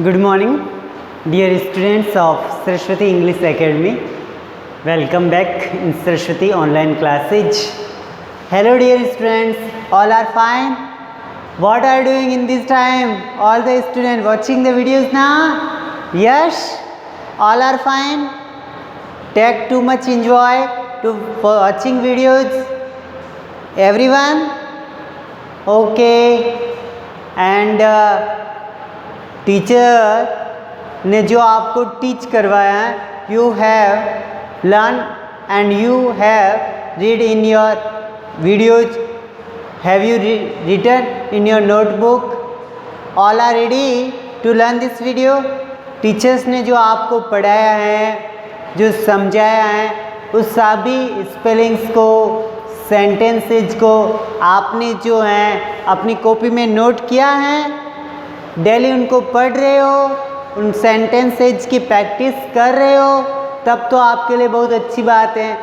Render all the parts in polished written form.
Good morning, dear students of Saraswati English Academy. Welcome back in Saraswati online classes. Hello, dear students. All are fine? What are you doing in this time? All the students watching the videos now? Yes? All are fine? Take too much enjoy to for watching videos? Everyone? Okay. And teacher ने जो आपको teach करवाया है, you have learn and you have read in your videos, have you written in your notebook, all are ready to learn this video. Teachers ने जो आपको पढ़ाया है, जो समझाया है, उस सभी स्पेलिंग्स को, सेंटेंसेज को आपने जो है अपनी कॉपी में नोट किया है, डेली उनको पढ़ रहे हो, उन सेंटेंसेज की प्रैक्टिस कर रहे हो, तब तो आपके लिए बहुत अच्छी बात है।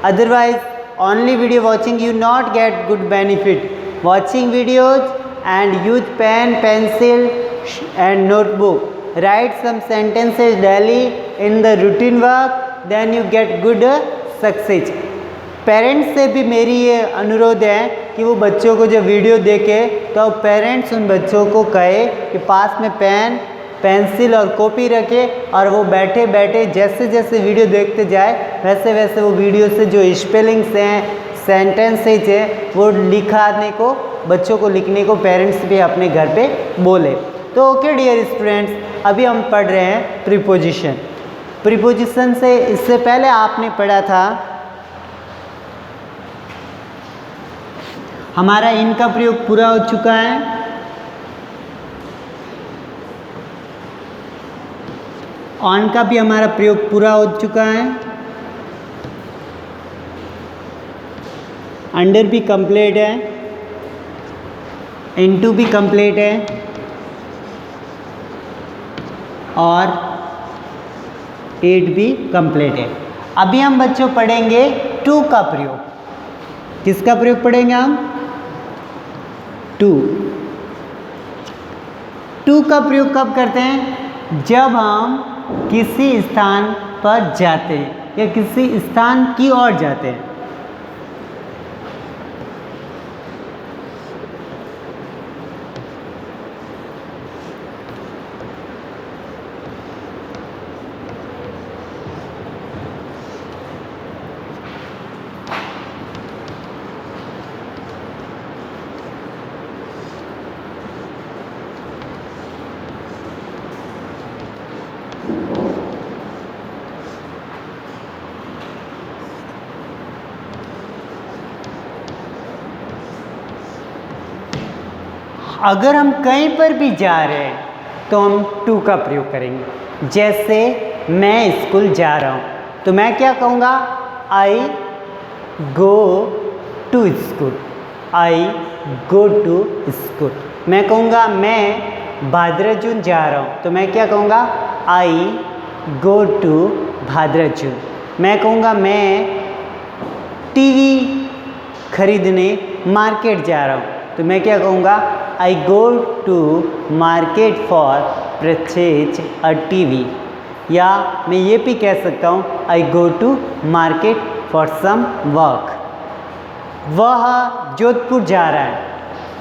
Otherwise only video watching you not get good benefit. Watching videos and use pen, pencil and notebook, write some sentences daily in the routine work, then you get good success. Parents से भी मेरी ये अनुरोध है कि वो बच्चों को जो वीडियो देखे तो पेरेंट्स उन बच्चों को कहे कि पास में पेन, पेंसिल और कॉपी रखे और वो बैठे बैठे जैसे जैसे वीडियो देखते जाए वैसे वैसे वो वीडियो से जो स्पेलिंग्स हैं, सेंटेंसेज हैं, वो लिखाने को, बच्चों को लिखने को पेरेंट्स भी अपने घर पे बोले। तो ओके डियर स्टूडेंट्स, अभी हम पढ़ रहे हैं प्रीपोजिशन। प्रीपोजिशन से इससे पहले आपने पढ़ा था हमारा इनका प्रयोग पूरा हो चुका है, ऑन का भी हमारा प्रयोग पूरा हो चुका है, अंडर भी कंप्लीट है, इनटू भी कंप्लीट है और एट भी कंप्लीट है। अभी हम बच्चों पढ़ेंगे टू का प्रयोग। किसका प्रयोग पढ़ेंगे हम? टू। टू का प्रयोग कब करते हैं? जब हम किसी स्थान पर जाते हैं या किसी स्थान की ओर जाते हैं। अगर हम कहीं पर भी जा रहे हैं तो हम टू का प्रयोग करेंगे। जैसे मैं स्कूल जा रहा हूँ तो मैं क्या कहूँगा? I go to school, I go to school. मैं कहूँगा मैं भाद्रजून जा रहा हूँ तो मैं क्या कहूँगा? I go to भाद्रजून। मैं कहूँगा मैं टीवी खरीदने मार्केट जा रहा हूँ तो मैं क्या कहूँगा? I go to market for purchase a TV. या मैं ये भी कह सकता हूँ I go to market for some work. वह जोधपुर जा रहा है।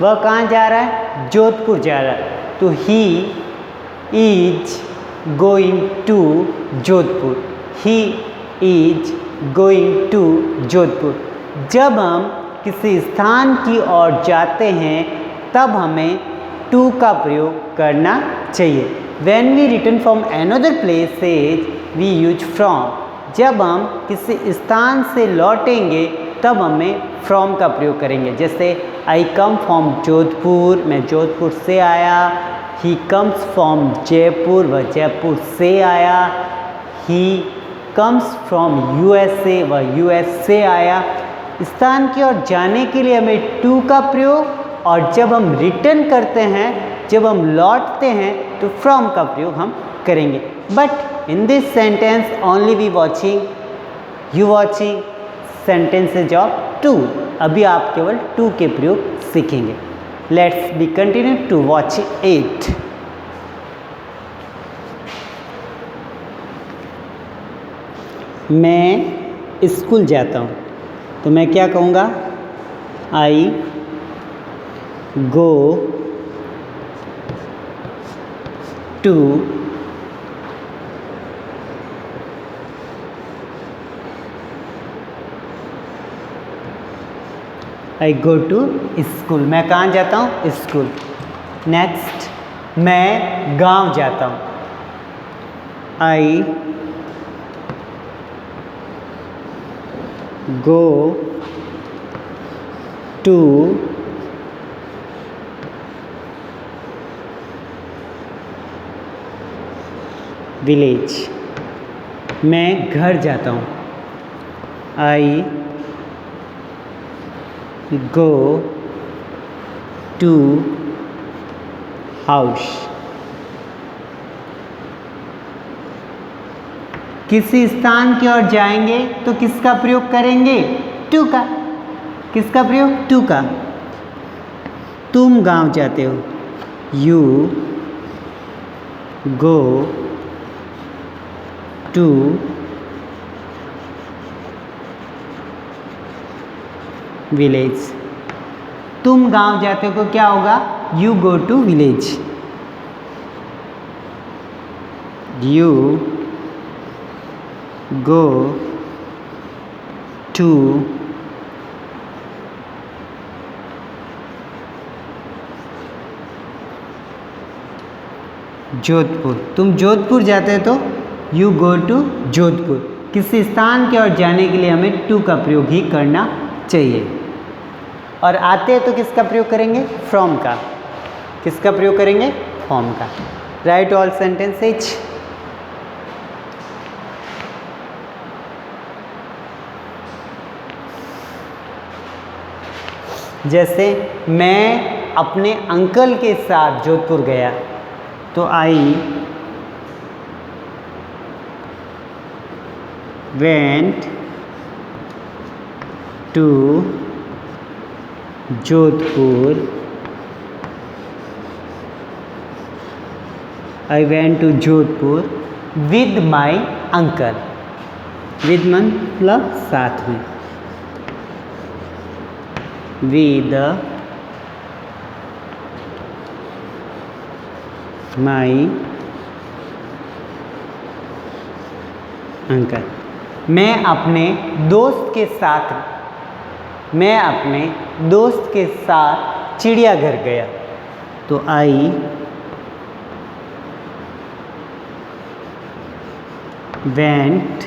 वह कहाँ जा रहा है? जोधपुर जा रहा है। तो he is going to Jodhpur. He is going to Jodhpur. जब हम किसी स्थान की ओर जाते हैं तब हमें टू का प्रयोग करना चाहिए। When we return from another places, we use from। जब हम किसी स्थान से लौटेंगे तब हमें from का प्रयोग करेंगे। जैसे I come from जोधपुर, मैं जोधपुर से आया। He comes from जयपुर, वह जयपुर से आया। He comes from USA, वह US से आया। स्थान की ओर जाने के लिए हमें टू का प्रयोग, और जब हम रिटर्न करते हैं, जब हम लौटते हैं तो फ्रॉम का प्रयोग हम करेंगे। But in this sentence only we watching, you watching sentences of to. अभी आप केवल टू के प्रयोग सीखेंगे। Let's be continue to watch it. मैं स्कूल जाता हूँ, तो मैं क्या कहूँगा? I go to school. मैं कहाँ जाता हूँ? स्कूल। नेक्स्ट, मैं गांव जाता हूँ। I go to village. मैं घर जाता हूँ। I go to house. किसी स्थान की ओर जाएंगे तो किसका प्रयोग करेंगे? टू का। किसका प्रयोग? टू का। तुम गांव जाते हो। You go to village. तुम गांव जाते हो तो क्या होगा? You go to village. You go to Jodhpur. तुम जोधपुर जाते हो तो यू गो टू जोधपुर। किसी स्थान की ओर जाने के लिए हमें टू का प्रयोग ही करना चाहिए। और आते हैं तो किसका प्रयोग करेंगे? फ्रॉम का। किसका प्रयोग करेंगे? फ्रॉम का। Write all sentences. जैसे मैं अपने अंकल के साथ जोधपुर गया, तो I went to Jodhpur. I went to Jodhpur with my uncle. With मतलब साथ में। With my uncle. मैं अपने दोस्त के साथ चिड़ियाघर गया, तो आई वेंट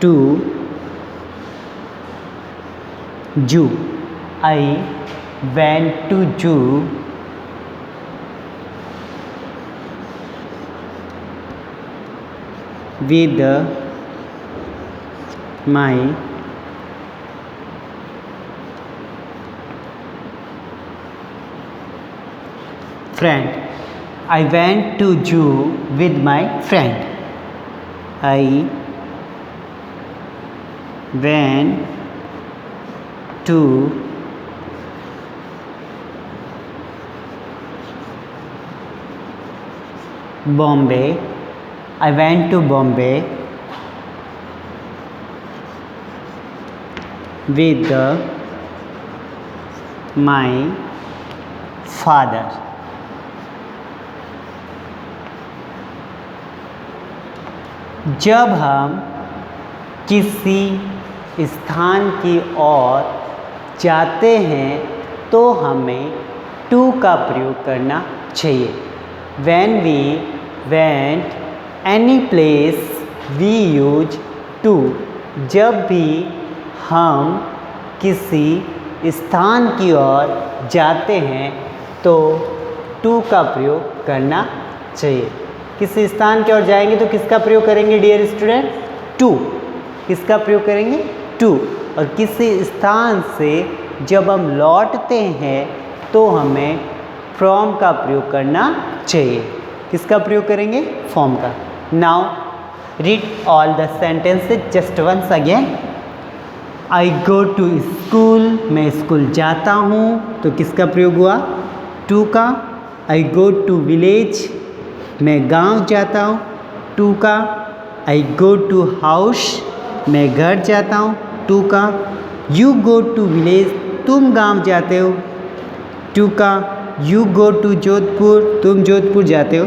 टू जू। आई वेंट टू जू with my friend. I went to zoo with my friend. I went to Bombay. I went to Bombay with my father. जब हम किसी स्थान की ओर जाते हैं तो हमें टू का प्रयोग करना चाहिए। When we went any place we use to। जब भी हम किसी स्थान की ओर जाते हैं तो टू का प्रयोग करना चाहिए। किसी स्थान की ओर जाएंगे तो किसका प्रयोग करेंगे डियर स्टूडेंट? टू। किसका प्रयोग करेंगे? टू। और किसी स्थान से जब हम लौटते हैं तो हमें फ्रॉम का प्रयोग करना चाहिए। किसका प्रयोग करेंगे? फ्रॉम का। Now read all the sentences just once again. I go to school. मैं स्कूल जाता हूँ, तो किसका प्रयोग हुआ? टू का। I go to village. मैं गांव जाता हूँ, टू का। आई गो टू हाउस, मैं घर जाता हूँ, टू का। यू गो टू विलेज, तुम गांव जाते हो, टू का। यू गो टू जोधपुर, तुम जोधपुर जाते हो,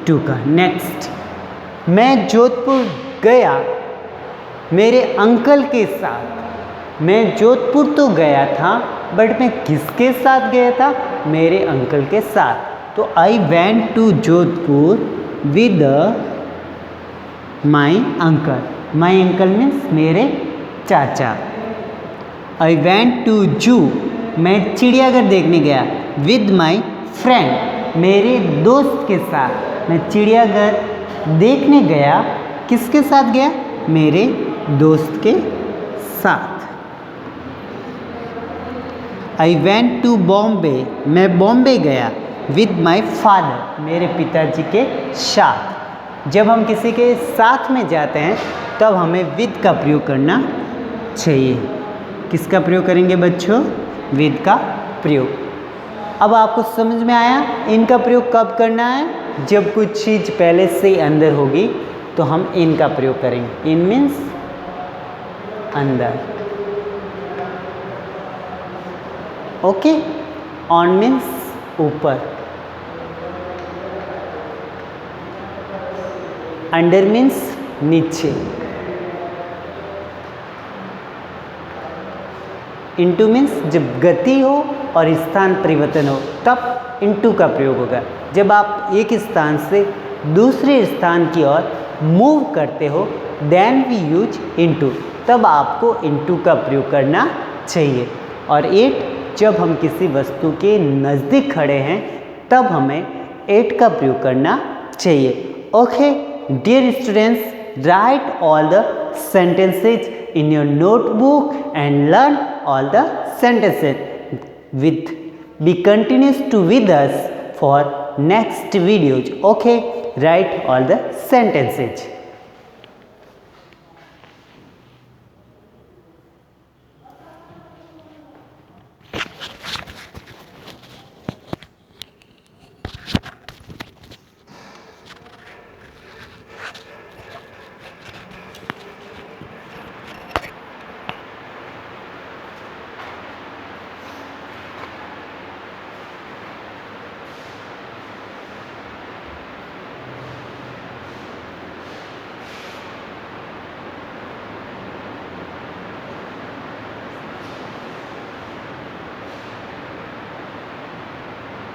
टू का। नेक्स्ट, मैं जोधपुर गया मेरे अंकल के साथ। मैं जोधपुर तो गया था बट मैं किसके साथ गया था? मेरे अंकल के साथ। तो I went to Jodhpur with my uncle. My uncle means मेरे चाचा। आई वेंट टू जू, मैं चिड़ियाघर देखने गया विद माई फ्रेंड, मेरे दोस्त के साथ। मैं चिड़ियाघर देखने गया, किसके साथ गया? मेरे दोस्त के साथ। आई वेंट टू बॉम्बे, मैं बॉम्बे गया विद माई फादर, मेरे पिताजी के साथ। जब हम किसी के साथ में जाते हैं तब हमें विद का प्रयोग करना चाहिए। किसका प्रयोग करेंगे बच्चों? विद का प्रयोग। अब आपको समझ में आया इनका प्रयोग कब करना है? जब कुछ चीज़ पहले से अंदर होगी तो हम इनका प्रयोग करेंगे। इन मीन्स अंदर, ओके। ऑन मीन्स ऊपर, अंडर मीन्स नीचे, इनटू मीन्स जब गति हो और स्थान परिवर्तन हो तब इनटू का प्रयोग होगा। जब आप एक स्थान से दूसरे स्थान की ओर मूव करते हो देन वी यूज इनटू, तब आपको इनटू का प्रयोग करना चाहिए। और 8, जब हम किसी वस्तु के नज़दीक खड़े हैं तब हमें 8 का प्रयोग करना चाहिए। Okay dear students, write all the sentences in your notebook and learn all the sentences. Be continuous to with us for next videos. Okay, write all the sentences.